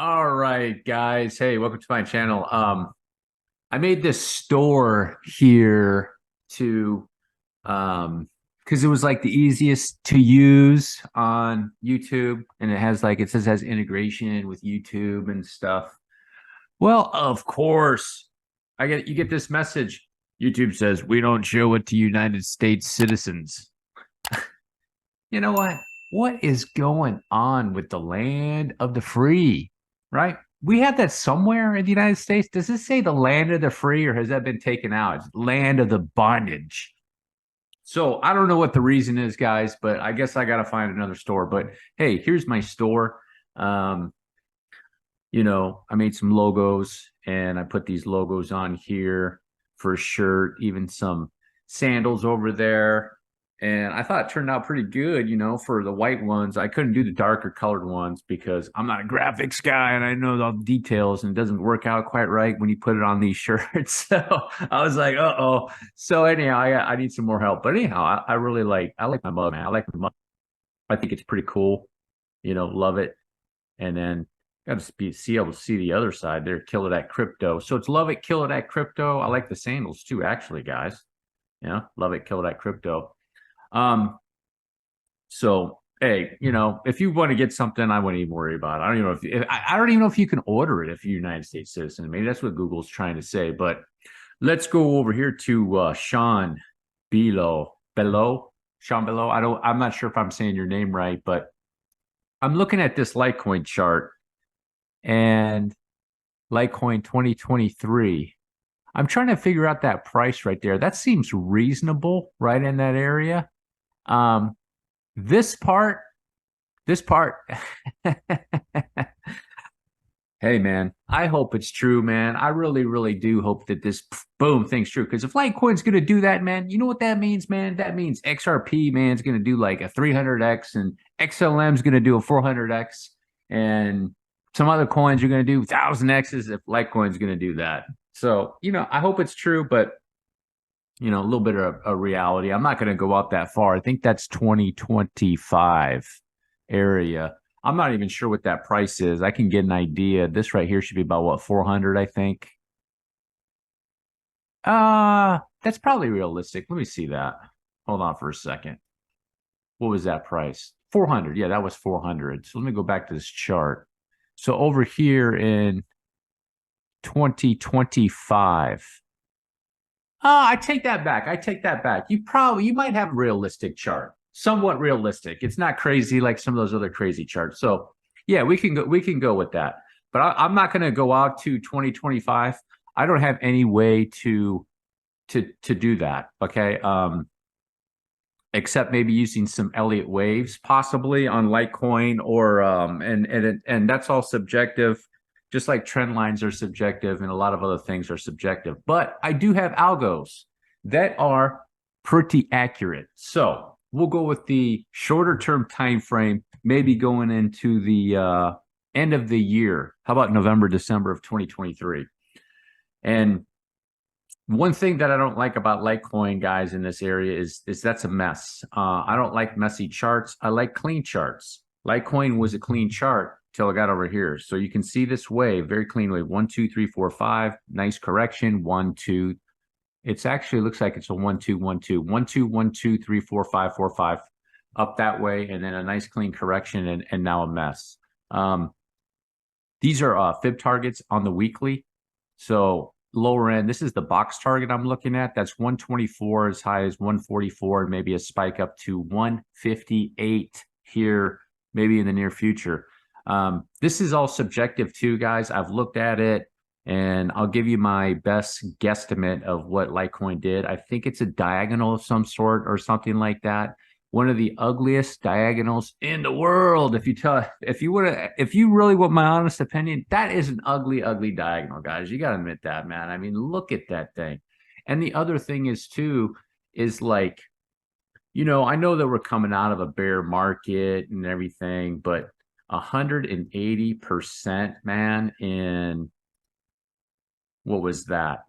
All right, guys. Hey, welcome to my channel. I made this store here to because it was like the easiest to use on YouTube, and it says it has integration with YouTube and stuff. Well, of course, you get this message. YouTube says we don't show it to United States citizens. You know what? What is going on with the land of the free, right? We have that somewhere in the United States. Does it say the land of the free or has that been taken out? It's land of the bondage. So I don't know what the reason is, guys, but I guess I got to find another store. But hey, here's my store. Um, I made some logos and I put these logos on here for a shirt, even some sandals over there. And I thought it turned out pretty good, for the white ones. I couldn't do the darker colored ones because I'm not a graphics guy and I know all the details and it doesn't work out quite right when you put it on these shirts. So I was like, uh-oh. So anyhow, I need some more help. But anyhow, I like my mug, man. I like my mug. I think it's pretty cool. Love it. And then got to see able to see the other side there. Kill it at crypto. So it's love it, kill it at crypto. I like the sandals too, actually, guys. Love it, kill it at crypto. Um, so hey, if you want to get something, I wouldn't even worry about it. I don't even know if I don't even know if you can order it if you're a United States citizen. Maybe that's what Google's trying to say. But let's go over here to Sean Sean Below. I'm not sure if I'm saying your name right, but I'm looking at this Litecoin chart and Litecoin 2023. I'm trying to figure out that price right there. That seems reasonable, right in that area. Um, this part, hey man, I hope it's true, man. I really, really do hope that this boom thing's true. Because if Litecoin's gonna do that, man, you know what that means, man? That means XRP, man, is gonna do like a 300x, and XLM's gonna do a 400x, and some other coins are gonna do 1000x's if Litecoin's gonna do that. So, I hope it's true, but a little bit of a reality. I'm not going to go out that far. I think that's 2025 area. I'm not even sure what that price is. I can get an idea. This right here should be about what, 400, I think. That's probably realistic. Let me see that. Hold on for a second. What was that price? 400. Yeah, that was 400. So let me go back to this chart. So over here in 2025, I take that back. I take that back. You might have a realistic chart, somewhat realistic. It's not crazy like some of those other crazy charts. So yeah, we can go with that. But I'm not going to go out to 2025. I don't have any way to do that. Okay. Except maybe using some Elliott waves, possibly on Litecoin, or and that's all subjective. Just like trend lines are subjective and a lot of other things are subjective. But I do have algos that are pretty accurate. So we'll go with the shorter term time frame, maybe going into the end of the year. How about November, December of 2023? And one thing that I don't like about Litecoin, guys, in this area is that's a mess. I don't like messy charts. I like clean charts. Litecoin was a clean chart till I got over here. So you can see this wave, very clean wave. 1, 2, 3, 4, 5. Nice correction. 1, 2. It's actually looks like it's a 1, 2, 1, 2. 1, 2, 1, 2, 3, 4, 5, 4, 5. Up that way, and then a nice clean correction, and now a mess. These are fib targets on the weekly. So lower end, this is the box target I'm looking at. That's 124 as high as 144, and maybe a spike up to 158 here, maybe in the near future. This is all subjective too, guys. I've looked at it and I'll give you my best guesstimate of what Litecoin did. I think it's a diagonal of some sort or something like that. One of the ugliest diagonals in the world. If you really want my honest opinion, that is an ugly, ugly diagonal, guys. You got to admit that, man. I mean, look at that thing. And the other thing is too, is like, I know that we're coming out of a bear market and everything, but 180%, man, in what was that?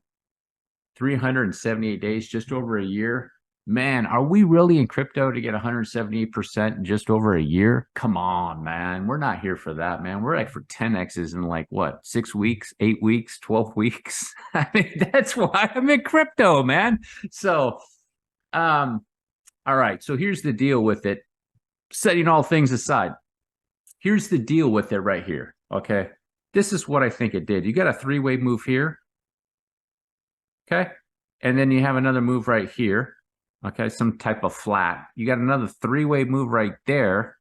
378 days, just over a year. Man, are we really in crypto to get 178% in just over a year? Come on, man. We're not here for that, man. We're like for 10X's in like what, 6 weeks, 8 weeks, 12 weeks? I mean, that's why I'm in crypto, man. So, all right. So here's the deal with it. Setting all things aside, here's the deal with it right here. Okay. This is what I think it did. You got a three-way move here. Okay. And then you have another move right here. Okay. Some type of flat. You got another three-way move right there.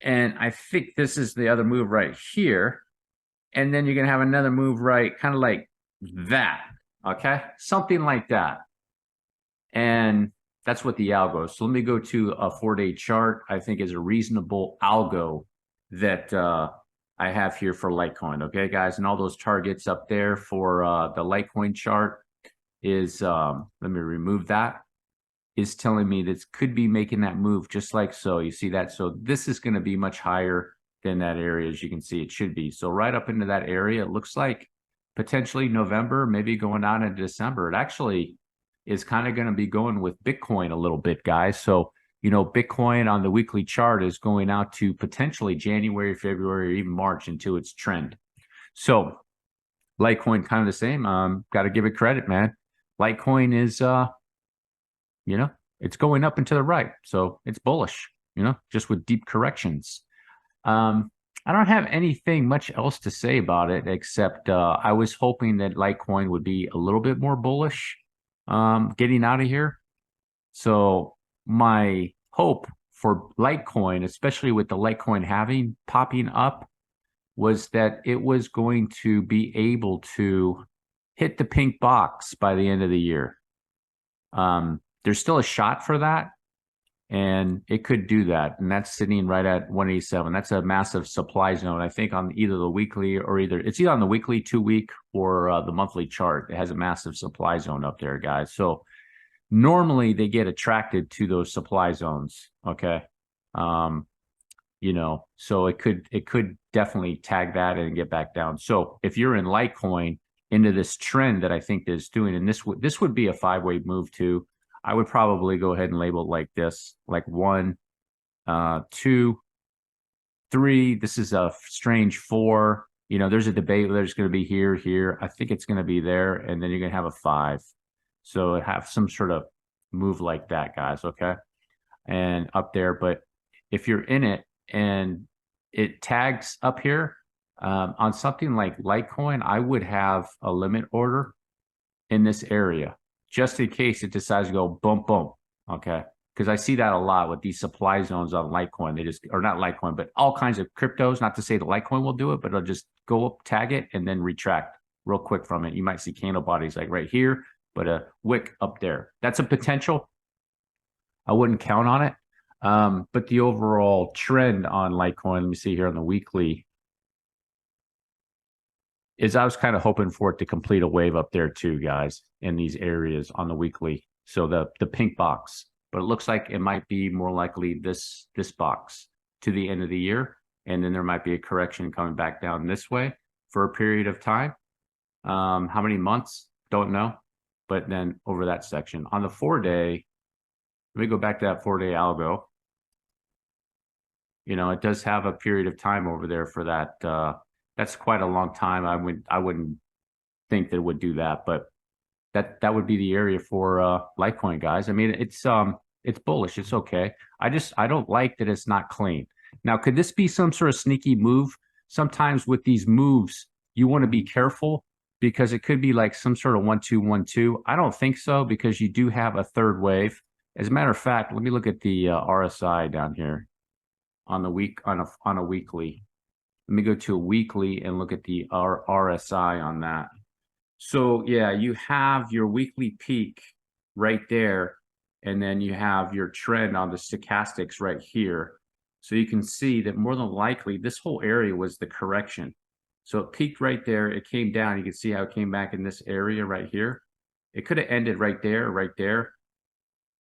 And I think this is the other move right here. And then you're going to have another move right kind of like that. Okay. Something like that. And that's what the algo is. So let me go to a 4-day chart. I think is a reasonable algo that I have here for Litecoin. Okay, guys, and all those targets up there for the Litecoin chart is let me remove that. Is telling me this could be making that move just like so. You see that? So this is going to be much higher than that area, as you can see it should be. So right up into that area, it looks like potentially November, maybe going out into December. It actually is kind of going to be going with Bitcoin a little bit, guys. So, Bitcoin on the weekly chart is going out to potentially January, February, or even March into its trend. So Litecoin kind of the same. Got to give it credit, man. Litecoin is, it's going up and to the right. So it's bullish, just with deep corrections. I don't have anything much else to say about it, except I was hoping that Litecoin would be a little bit more bullish getting out of here. So my hope for Litecoin, especially with the Litecoin halving popping up, was that it was going to be able to hit the pink box by the end of the year. There's still a shot for that, and it could do that. And that's sitting right at 187. That's a massive supply zone, I think, on either the weekly or it's either on the weekly, 2-week, or the monthly chart. It has a massive supply zone up there, guys. So normally they get attracted to those supply zones. Okay. So it could definitely tag that and get back down. So if you're in Litecoin into this trend that I think is doing, and this would be a 5-way move too, I would probably go ahead and label it like this, like 1, 2, 3. This is a strange 4. There's a debate whether it's going to be here. I think it's going to be there, and then you're going to have a 5. So have some sort of move like that, guys. Okay, and up there. But if you're in it and it tags up here on something like Litecoin, I would have a limit order in this area, just in case it decides to go boom, boom. Okay. Because I see that a lot with these supply zones on Litecoin. They just, or not Litecoin, but all kinds of cryptos. Not to say the Litecoin will do it, but it'll just go up, tag it, and then retract real quick from it. You might see candle bodies like right here, but a wick up there. That's a potential. I wouldn't count on it. But the overall trend on Litecoin, let me see here on the weekly, is I was kind of hoping for it to complete a wave up there too, guys, in these areas on the weekly. So the pink box, but it looks like it might be more likely this box to the end of the year. And then there might be a correction coming back down this way for a period of time. How many months? Don't know. But then over that section on the 4-day, let me go back to that 4-day algo. It does have a period of time over there for that. That's quite a long time. I wouldn't think that it would do that, but that would be the area for Litecoin, guys. I mean, it's bullish. It's okay. I don't like that it's not clean. Now, could this be some sort of sneaky move? Sometimes with these moves, you want to be careful because it could be like some sort of 1-2-1-2. I don't think so, because you do have a third wave. As a matter of fact, let me look at the RSI down here on a weekly. Let me go to a weekly and look at the RSI on that. So yeah, you have your weekly peak right there, and then you have your trend on the stochastics right here. So you can see that more than likely this whole area was the correction. So it peaked right there, it came down. You can see how it came back in this area right here. It could have ended right there,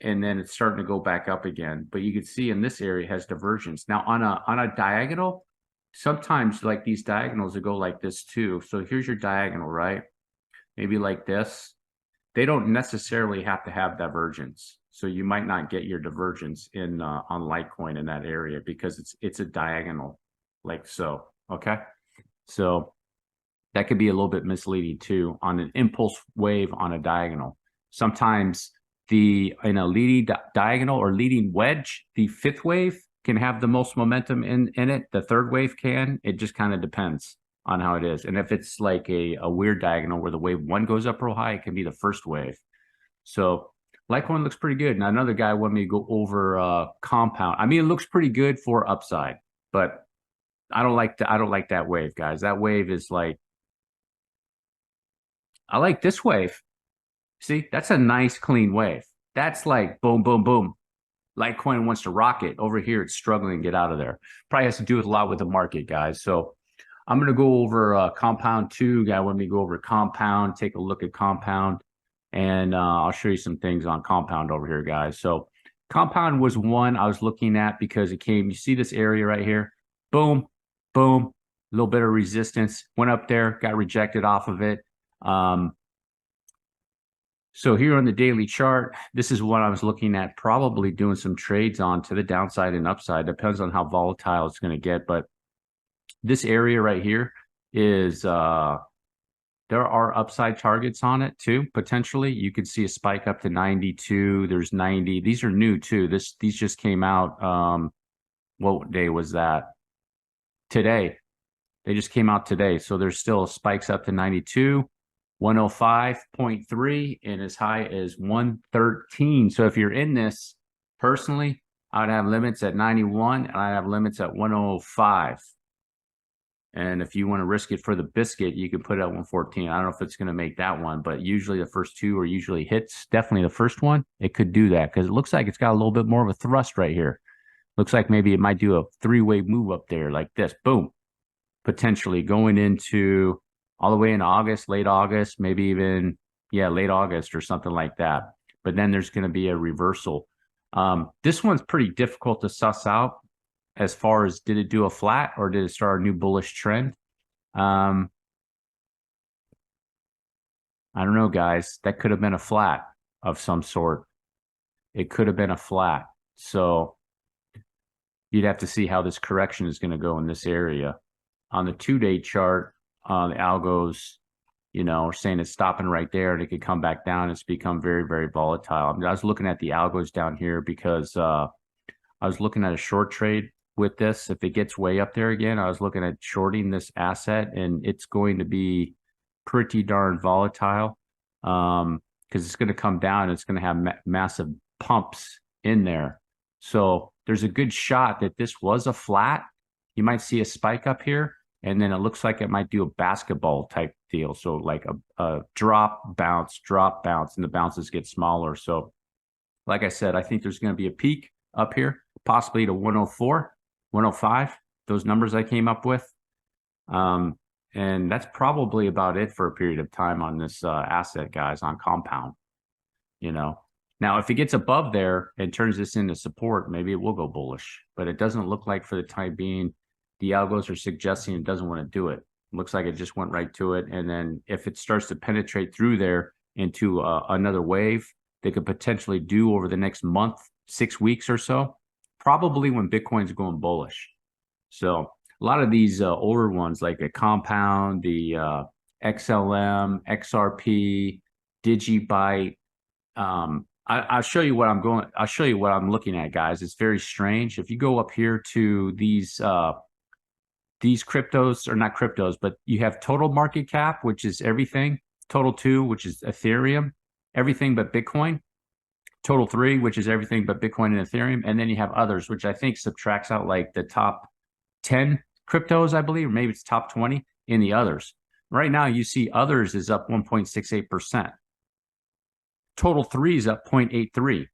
and then it's starting to go back up again. But you can see in this area has divergence. Now on a diagonal, sometimes like these diagonals will go like this too. So here's your diagonal, right? Maybe like this. They don't necessarily have to have divergence. So you might not get your divergence in on Litecoin in that area because it's a diagonal like so. Okay. So that could be a little bit misleading too on an impulse wave on a diagonal. Sometimes in a leading diagonal or leading wedge, the fifth wave can have the most momentum in it. The third wave can. It just kind of depends on how it is. And if it's like a weird diagonal where the wave one goes up real high, it can be the first wave. So Litecoin looks pretty good. Now another guy wanted me to go over compound. I mean, it looks pretty good for upside, but I don't like that wave, guys. That wave is like, I like this wave. See, that's a nice clean wave. That's like boom, boom, boom. Litecoin wants to rock it. Over here, it's struggling to get out of there. Probably has to do with a lot with the market, guys. So I'm going to go over compound too. Guy, let me go over compound, take a look at compound, and I'll show you some things on compound over here, guys. So compound was one I was looking at because it came, you see this area right here? Boom, boom, a little bit of resistance, went up there, got rejected off of it. So here on the daily chart, this is what I was looking at, probably doing some trades on to the downside and upside. Depends on how volatile it's going to get. But this area right here is, there are upside targets on it too, potentially. You could see a spike up to 92. There's 90. These are new too. These just came out. What day was that? Today. They just came out today. So there's still spikes up to 92. 105.3 and as high as 113. So if you're in this, personally, I would have limits at 91 and I have limits at 105. And if you want to risk it for the biscuit, you can put it at 114. I don't know if it's going to make that one, but usually the first two are usually hits. Definitely the first one, it could do that because it looks like it's got a little bit more of a thrust right here. Looks like maybe it might do a three-way move up there like this. Boom. Potentially going into all the way in August, late August, maybe even, late August or something like that. But then there's going to be a reversal. This one's pretty difficult to suss out as far as did it do a flat or did it start a new bullish trend? I don't know, guys. That could have been a flat of some sort. It could have been a flat. So you'd have to see how this correction is going to go in this area. On the 2-day chart, the algos, are saying it's stopping right there and it could come back down. It's become very, very volatile. I mean, I was looking at the algos down here because I was looking at a short trade with this. If it gets way up there again, I was looking at shorting this asset and it's going to be pretty darn volatile because it's going to come down. It's going to have massive pumps in there. So there's a good shot that this was a flat. You might see a spike up here. And then it looks like it might do a basketball type deal. So like a drop, bounce, and the bounces get smaller. So like I said, I think there's going to be a peak up here, possibly to 104, 105, those numbers I came up with. And that's probably about it for a period of time on this asset, guys, on compound. Now, if it gets above there and turns this into support, maybe it will go bullish. But it doesn't look like for the time being, the algos are suggesting it doesn't want to do it. It looks like it just went right to it. And then if it starts to penetrate through there into another wave, they could potentially do over the next month, 6 weeks or so, probably when Bitcoin's going bullish. So a lot of these older ones like the Compound, the XLM, XRP, Digibyte, I'll show you what I'll show you what I'm looking at, guys. It's very strange. If you go up here to these cryptos, or not cryptos, but you have total market cap, which is everything, total 2, which is Ethereum, everything but Bitcoin, total 3, which is everything but Bitcoin and Ethereum, and then you have others, which I think subtracts out like the top 10 cryptos, I believe, or maybe it's top 20 in the others. Right now, you see others is up 1.68%. Total 3 is up 0.83.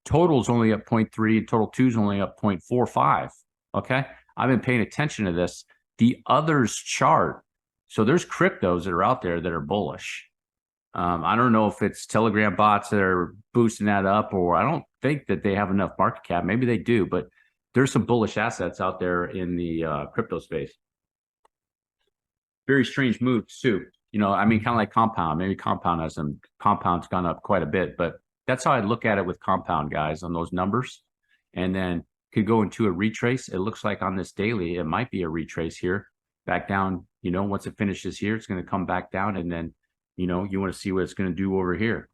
Total's only up 0.3, and total 2 is only up 0.45. Okay. I've been paying attention to this. The others chart. So there's cryptos that are out there that are bullish. I don't know if it's Telegram bots that are boosting that up, or I don't think that they have enough market cap. Maybe they do, but there's some bullish assets out there in the crypto space. Very strange moves too. I mean, kind of like Compound. Maybe Compound's gone up quite a bit, but that's how I look at it with compound, guys, on those numbers. And then could go into a retrace. It looks like on this daily, it might be a retrace here, back down. Once it finishes here, it's going to come back down. And then, you want to see what it's going to do over here.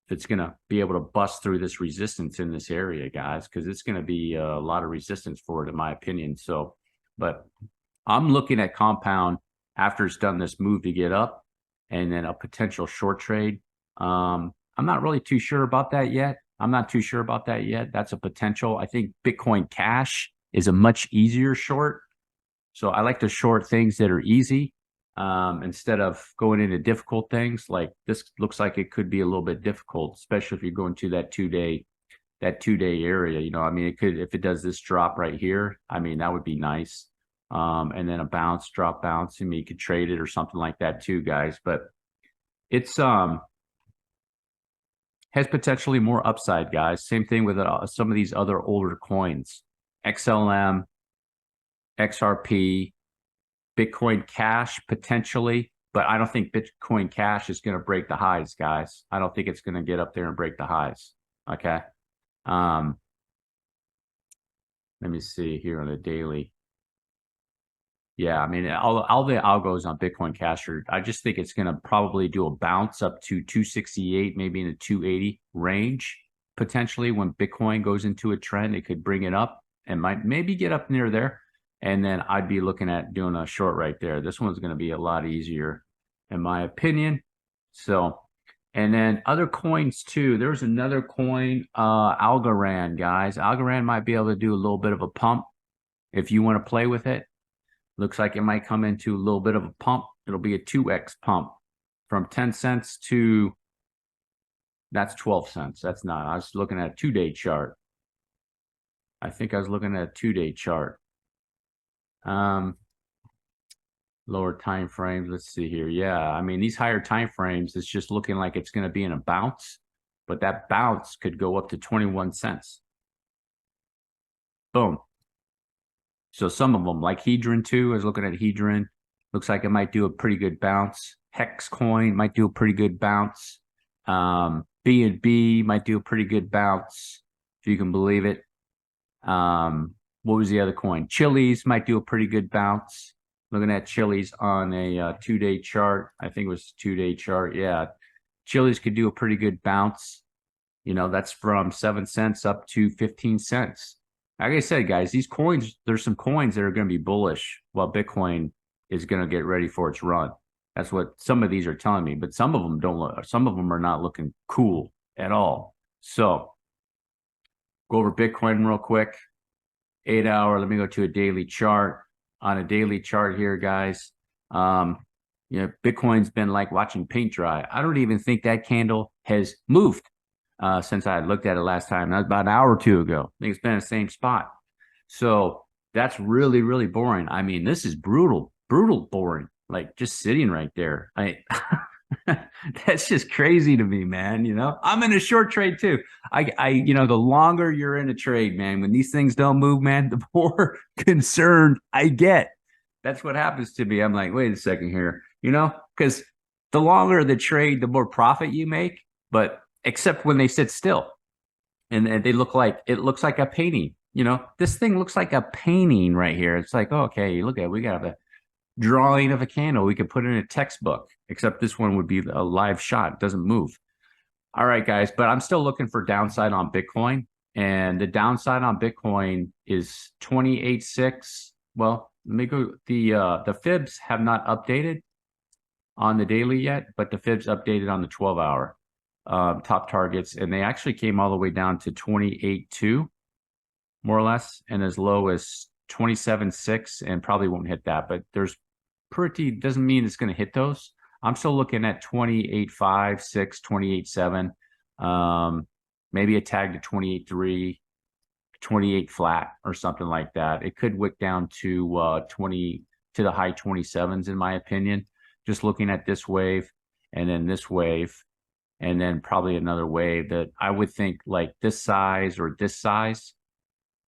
If it's going to be able to bust through this resistance in this area, guys, because it's going to be a lot of resistance for it, in my opinion. So, but I'm looking at compound after it's done this move to get up and then a potential short trade. I'm not really too sure about that yet. That's a potential. I think Bitcoin Cash is a much easier short. So I like to short things that are easy instead of going into difficult things. Like this looks like it could be a little bit difficult, especially if you're going to that two-day area. I mean, it could, if it does this drop right here, I mean, that would be nice. And then a bounce, drop bounce. I mean, you could trade it or something like that too, guys. But it's has potentially more upside, guys. Same thing with some of these other older coins, XLM, XRP, Bitcoin Cash potentially, but I don't think Bitcoin Cash is going to break the highs, guys. I don't think it's going to get up there and break the highs. Okay. Let me see here on the daily. Yeah, I mean, all the algos on Bitcoin Cash I just think it's going to probably do a bounce up to 268, maybe in the 280 range. Potentially when Bitcoin goes into a trend, it could bring it up and might maybe get up near there. And then I'd be looking at doing a short right there. This one's going to be a lot easier, in my opinion. So, and then other coins too. There's another coin, Algorand, guys. Algorand might be able to do a little bit of a pump if you want to play with it. Looks like it might come into a little bit of a pump. It'll be a 2x pump from 10 cents to, that's 12 cents. That's not, I was looking at a 2-day chart. I think I was looking at a 2-day chart. Lower time frames. Let's see here. Yeah, I mean, these higher time frames, it's just looking like it's going to be in a bounce, but that bounce could go up to 21 cents. Boom. So some of them, like Hedron too, I was looking at Hedron. Looks like it might do a pretty good bounce. Hex coin might do a pretty good bounce. BNB might do a pretty good bounce, if you can believe it. What was the other coin? Chili's might do a pretty good bounce. Looking at Chili's on a 2-day chart. I think it was a 2-day chart. Yeah. Chili's could do a pretty good bounce. That's from 7 cents up to 15 cents. Like I said, guys, these coins, there's some coins that are going to be bullish while Bitcoin is going to get ready for its run. That's what some of these are telling me, but some of them don't look, some of them are not looking cool at all. So go over Bitcoin real quick. 8 hour, let me go to a daily chart. On a daily chart here, guys, Bitcoin's been like watching paint dry. I don't even think that candle has moved since I looked at it last time. That was about an hour or two ago. I think it's been in the same spot. So that's really, really boring. I mean, this is brutal boring. Like just sitting right there. That's just crazy to me, man. I'm in a short trade too. The longer you're in a trade, man, when these things don't move, man, the more concerned I get. That's what happens to me. I'm like, wait a second here, because the longer the trade, the more profit you make. But except when they sit still and it looks like a painting. This thing looks like a painting right here. It's like, oh, okay, look at it. We got a drawing of a candle we could put in a textbook, except this one would be a live shot. It doesn't move. All right, guys, but I'm still looking for downside on Bitcoin, and the downside on Bitcoin is 28.6. Well, let me go. The fibs have not updated on the daily yet, but the fibs updated on the 12-hour top targets, and they actually came all the way down to 28.2, more or less, and as low as 27.6, and probably won't hit that, but doesn't mean it's going to hit those. I'm still looking at 28.5, 6, 28.7, maybe a tag to 28.3, 28 flat or something like that. It could wick down to 20 to the high 27s, in my opinion. Just looking at this wave and then this wave, and then probably another wave that I would think like this size or this size,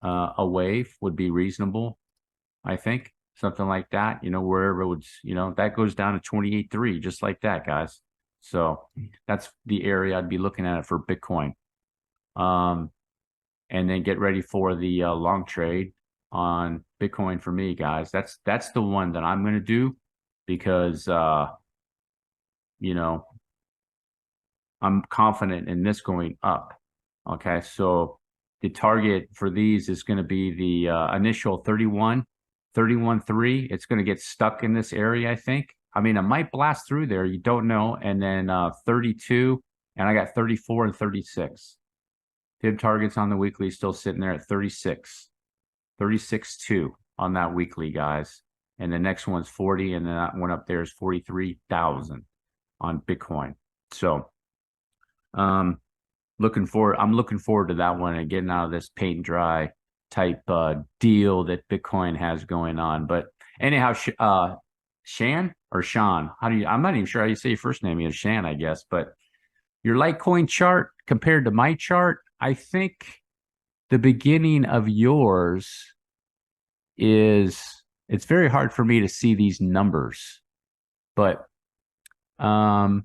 a wave would be reasonable. I think something like that, wherever it would, that goes down to 28.3, just like that, guys. So that's the area I'd be looking at it for Bitcoin. And then get ready for the long trade on Bitcoin for me, guys. That's the one that I'm going to do because you know, I'm confident in this going up. Okay, so the target for these is going to be the initial 31.3. It's going to get stuck in this area, I think. I mean, it might blast through there. You don't know. And then 32, and I got 34 and 36. Fib targets on the weekly still sitting there at 36, 36.2 on that weekly, guys. And the next one's 40, and then that one up there is 43,000 on Bitcoin. So, I'm looking forward to that one and getting out of this paint and dry type deal that Bitcoin has going on. But anyhow, Shan or Sean, I'm not even sure how you say your first name. Is Shan, I guess. But your Litecoin chart compared to my chart, I think the beginning of yours it's very hard for me to see these numbers, but let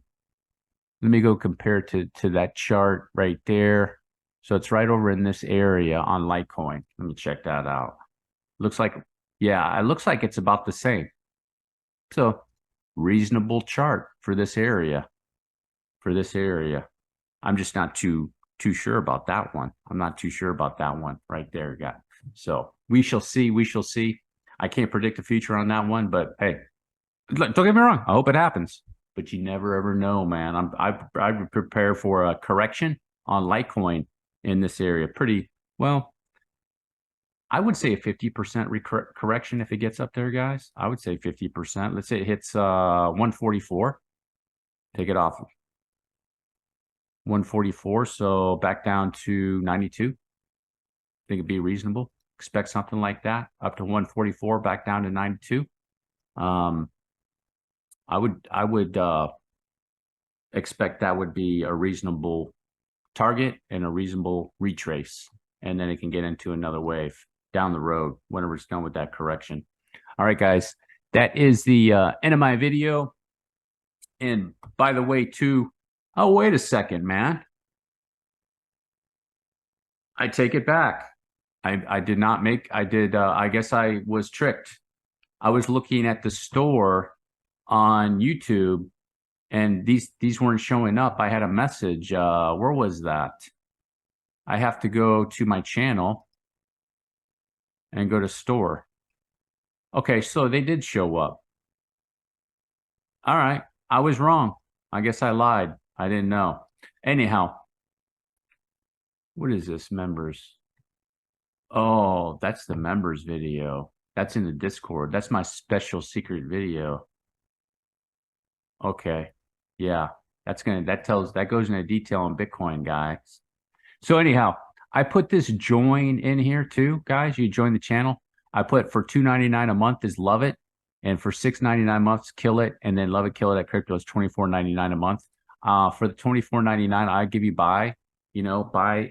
me go compare to that chart right there. So it's right over in this area on Litecoin. Let me check that out. Looks like, yeah, it looks like it's about the same. So reasonable chart for this area. I'm just not too sure about that one. I'm not too sure about that one right there, guy. So we shall see. I can't predict the future on that one, but hey, don't get me wrong. I hope it happens, but you never ever know, man. I prepare for a correction on Litecoin in this area. Pretty well. I would say a 50% correction if it gets up there, guys. I would say 50%. Let's say it hits 144. Take it off. 144, so back down to 92. I think it'd be reasonable. Expect something like that, up to 144, back down to 92. I would expect that would be a reasonable target and a reasonable retrace, and then it can get into another wave down the road whenever it's done with that correction. All right, guys, that is the end of my video. And by the way, too, oh, wait a second, man. I take it back. I did not make, I guess I was tricked. I was looking at the store on YouTube and these weren't showing up. I had a message. Where was that? I have to go to my channel and go to store. Okay, so they did show up. All right, I was wrong. I guess I lied. I didn't know. Anyhow, what is this, members? Oh, that's the members video. That's in the Discord. That's my special secret video. Okay. Yeah. That goes into detail on Bitcoin, guys. So anyhow, I put this join in here too, guys. You join the channel. I put for $2.99 a month is love it. And for $6.99 months, kill it. And then love it, kill it at crypto is $24.99 a month. For the $24.99, I give you buy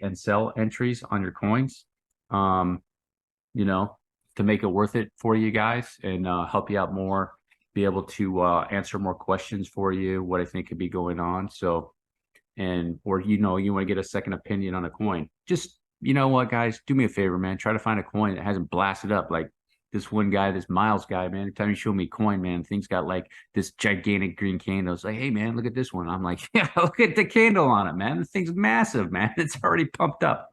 and sell entries on your coins. To make it worth it for you guys and help you out more, be able to answer more questions for you, what I think could be going on. So, or you want to get a second opinion on a coin. Just, you know what, guys, do me a favor, man. Try to find a coin that hasn't blasted up like this one guy, this Miles guy, man. Every time you show me coin, man, things got like this gigantic green candle. It's like, hey, man, look at this one. I'm like, yeah, look at the candle on it, man. This thing's massive, man. It's already pumped up.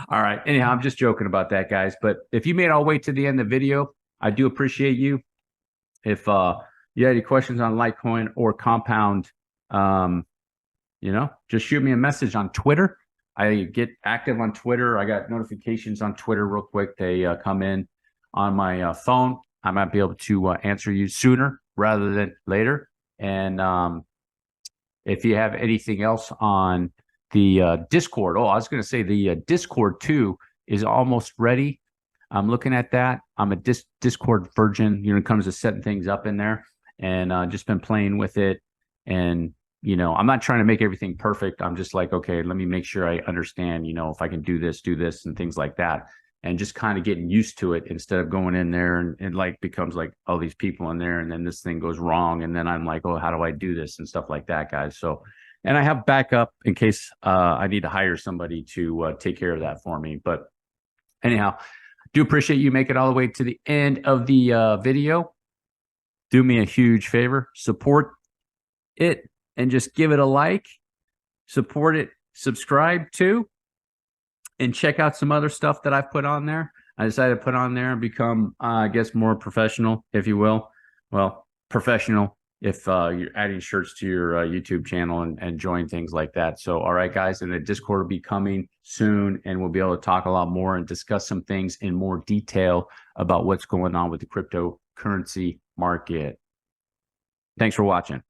All right. Anyhow, I'm just joking about that, guys. But if you made it all the way to the end of the video, I do appreciate you. If you had any questions on Litecoin or Compound, just shoot me a message on Twitter. I get active on Twitter. I got notifications on Twitter real quick. They come in on my phone. I might be able to answer you sooner rather than later. And if you have anything else on the Discord, I was going to say the Discord too is almost ready. I'm looking at that. I'm a Discord virgin, when it comes to setting things up in there, and just been playing with it. And I'm not trying to make everything perfect. I'm just like, okay, let me make sure I understand, if I can do this, and things like that, and just kind of getting used to it instead of going in there and like becomes like all these people in there, and then this thing goes wrong, and then I'm like, oh, how do I do this and stuff like that, guys. So And I have backup in case I need to hire somebody to take care of that for me. But anyhow, do appreciate you making it all the way to the end of the video. Do me a huge favor, support it and just give it a like, support it, subscribe too, and check out some other stuff that I've put on there. I decided to put on there and become, I guess, more professional, if you will. Well, professional if you're adding shirts to your YouTube channel and join things like that. So, all right, guys, and the Discord will be coming soon, and we'll be able to talk a lot more and discuss some things in more detail about what's going on with the cryptocurrency market. Thanks for watching.